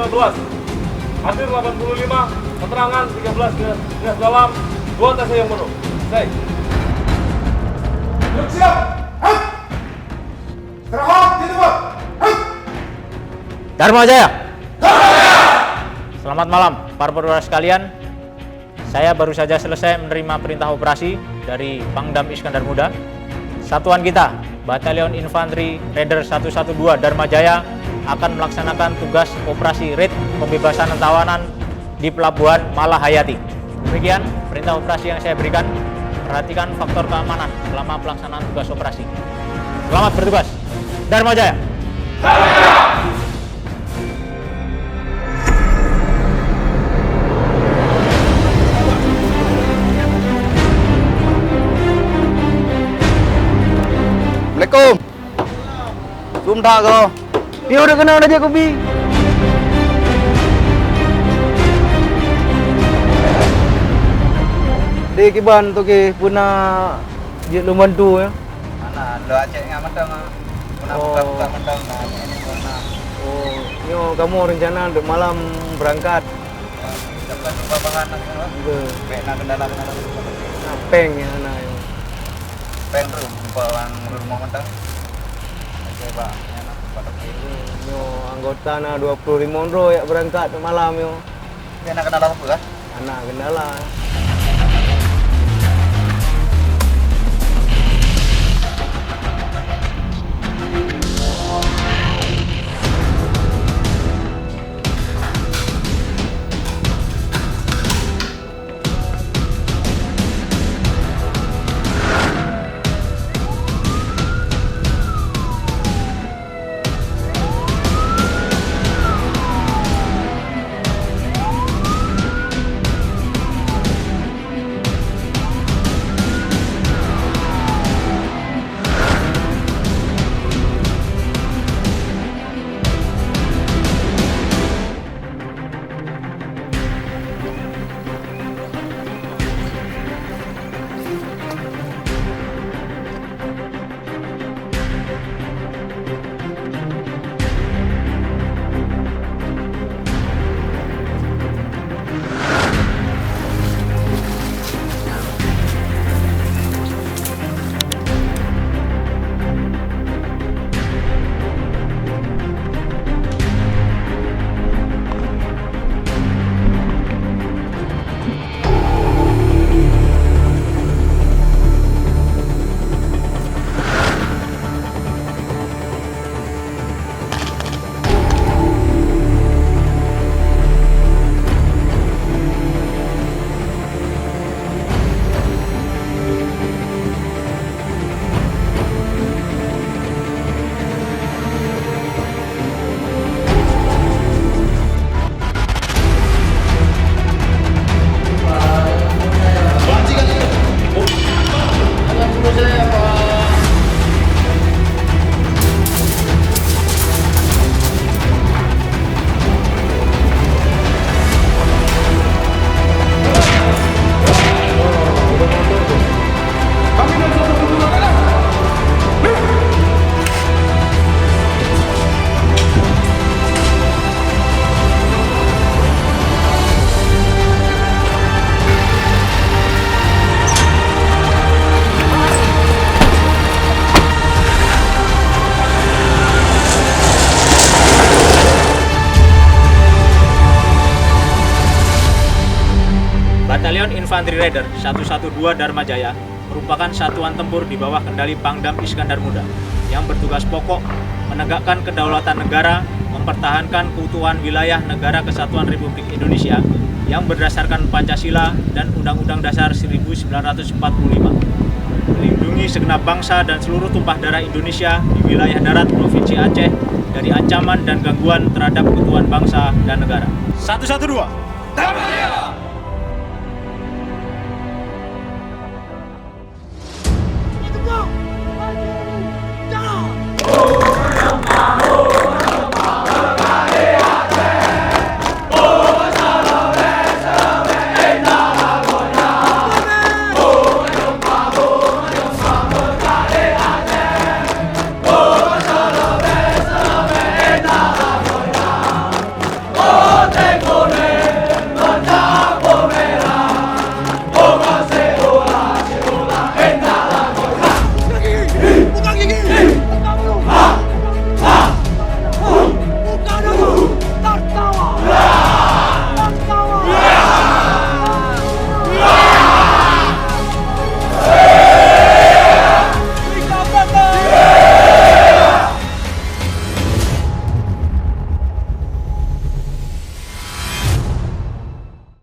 19. Hadir 85, keterangan 13 garis dalam, 2 TC yang penuh. Selesai. Siap! Hei! Istirahat di tempat! Hei! Dharma Jaya. Selamat malam para perwira sekalian. Saya baru saja selesai menerima perintah operasi dari Pangdam Iskandar Muda. Satuan kita, Batalion Infanteri Raider 112 Dharma Jaya, akan melaksanakan tugas operasi raid pembebasan tawanan di Pelabuhan Malahayati. Demikian perintah operasi yang saya berikan. Perhatikan faktor keamanan selama pelaksanaan tugas operasi. Selamat bertugas. Dharma Jaya. Assalamualaikum. Sumda kau. Dia udah kenal aja kopi. Di kiban tu ke puna je lumbantu ya. Mana lo aceh ngamat dong. Puna buka mentang nah ini puna. Oh, nyo kamu rencana untuk malam berangkat. Dapat bahan nak kan. Pena kendala. Peng ya nah. Peng room bawang rumah mentang. Oke, Pak. Nyo anggota na 25 ro ya berangkat malam yo. Pena kendala apa kah? Anak kendala. Batalion Infanteri Raider 112 Dharma Jaya merupakan satuan tempur di bawah kendali Pangdam Iskandar Muda yang bertugas pokok menegakkan kedaulatan negara, mempertahankan keutuhan wilayah Negara Kesatuan Republik Indonesia yang berdasarkan Pancasila dan Undang-Undang Dasar 1945, melindungi segenap bangsa dan seluruh tumpah darah Indonesia di wilayah darat Provinsi Aceh dari ancaman dan gangguan terhadap keutuhan bangsa dan negara. 112.